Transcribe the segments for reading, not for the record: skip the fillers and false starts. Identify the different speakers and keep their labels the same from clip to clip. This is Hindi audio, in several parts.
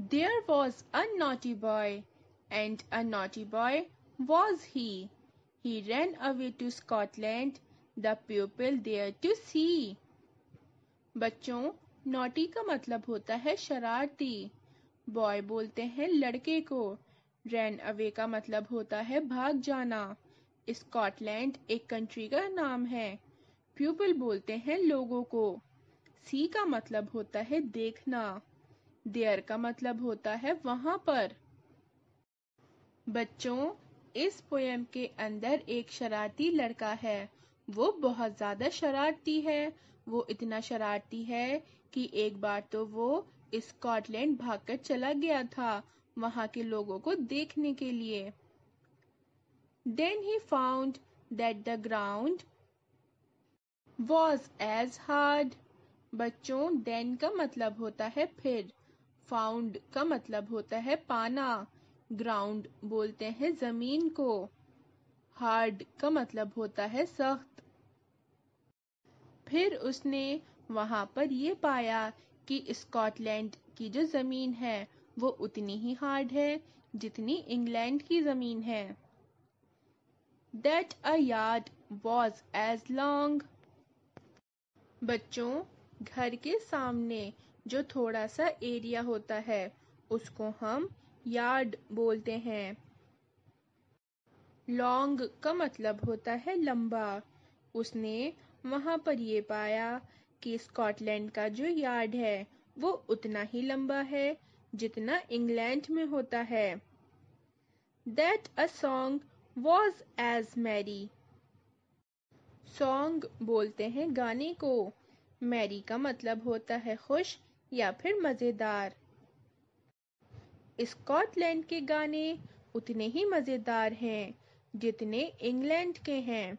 Speaker 1: There was a naughty boy, and a naughty boy was he. He ran away to Scotland, the pupil there to see. बच्चों, नॉटी का मतलब होता है शरारती। बॉय बोलते हैं लड़के को। रैन अवे का मतलब होता है भाग जाना। स्कॉटलैंड एक कंट्री का नाम है। प्यूपिल बोलते हैं लोगों को। सी का मतलब होता है देखना। देयर का मतलब होता है वहां पर। बच्चों, इस पोयम के अंदर एक शरारती लड़का है। वो बहुत ज्यादा शरारती है। वो इतना शरारती है कि एक बार तो वो स्कॉटलैंड भागकर चला गया था वहां के लोगों को देखने के लिए। Then he found that the ground was as hard. बच्चों, then का मतलब होता है फिर। फाउंड का मतलब होता है पाना। ग्राउंड बोलते हैं जमीन को। हार्ड का मतलब होता है सख्त। फिर उसने वहां पर ये पाया कि स्कॉटलैंड की जो जमीन है वो उतनी ही हार्ड है जितनी इंग्लैंड की जमीन है। That a yard was as long. बच्चों, घर के सामने जो थोड़ा सा एरिया होता है उसको हम यार्ड बोलते हैं। लॉन्ग का मतलब होता है लंबा। उसने वहां पर ये पाया कि स्कॉटलैंड का जो यार्ड है वो उतना ही लंबा है जितना इंग्लैंड में होता है। That a song was as merry. Song बोलते हैं गाने को। मैरी का मतलब होता है खुश या फिर मजेदार। स्कॉटलैंड के गाने उतने ही मजेदार हैं जितने इंग्लैंड के हैं।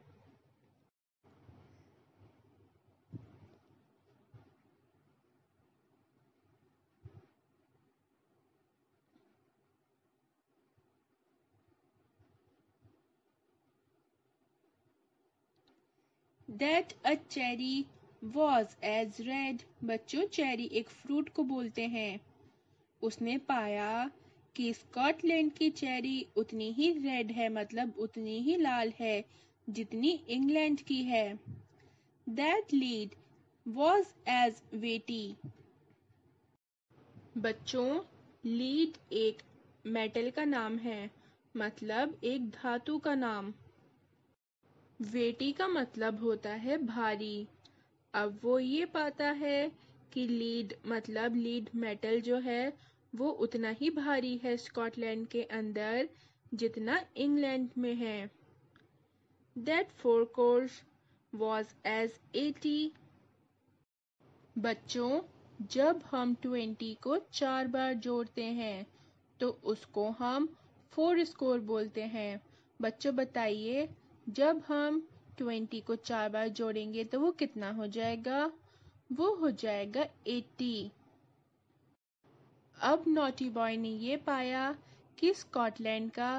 Speaker 1: That a cherry was as red. बच्चों, चेरी एक फ्रूट को बोलते हैं। उसने पाया कि स्कॉटलैंड की चेरी उतनी ही रेड है, मतलब उतनी ही लाल है जितनी इंग्लैंड की है। That lead was as weighty. बच्चों, लीड एक मेटल का नाम है, मतलब एक धातु का नाम। वेटी का मतलब होता है भारी। अब वो ये पाता है कि लीड मतलब लीड मेटल जो है वो उतना ही भारी है स्कॉटलैंड के अंदर जितना इंग्लैंड में है। That four course was as 80. बच्चों, जब हम 20 को 4 बार जोड़ते हैं तो उसको हम 4 स्कोर बोलते हैं। बच्चों बताइए, जब हम 20 को 4 बार जोड़ेंगे तो वो कितना हो जाएगा? वो हो जाएगा 80। अब नॉटी बॉय ने ये पाया कि स्कॉटलैंड का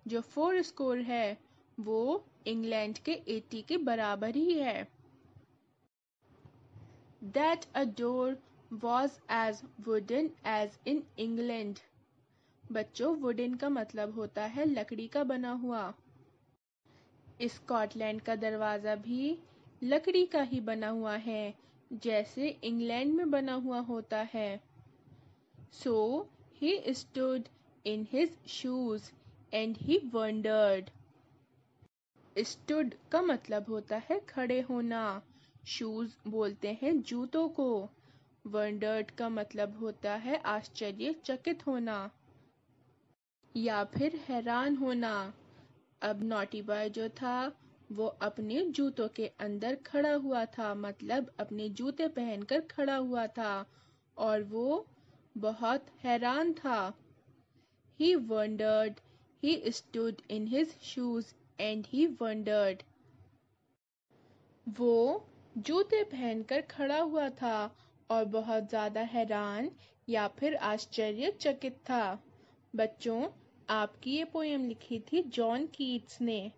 Speaker 1: जो 4 स्कोर है वो इंग्लैंड के 80 के बराबर ही है। That a door was as wooden as in England. बच्चों, वुडन का मतलब होता है लकड़ी का बना हुआ। स्कॉटलैंड का दरवाजा भी लकड़ी का ही बना हुआ है जैसे इंग्लैंड में बना हुआ होता है। So he stood in his shoes and he wondered. Stood का मतलब होता है खड़े होना। शूज बोलते हैं जूतों को। वंडर्ड का मतलब होता है आश्चर्यचकित होना या फिर हैरान होना। अब नॉटी बॉय जो था वो अपने जूतों के अंदर खड़ा हुआ था, मतलब अपने जूते पहनकर खड़ा हुआ था और वो बहुत हैरान था। He wondered. He stood in his shoes and he wondered. वो जूते पहनकर खड़ा हुआ था और बहुत ज्यादा हैरान या फिर आश्चर्यचकित था। बच्चों, आपकी ये पोयम लिखी थी जॉन कीट्स ने।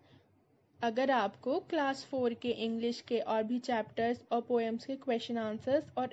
Speaker 1: अगर आपको क्लास 4 के इंग्लिश के और भी चैप्टर्स और पोएम्स के क्वेश्चन आंसर्स और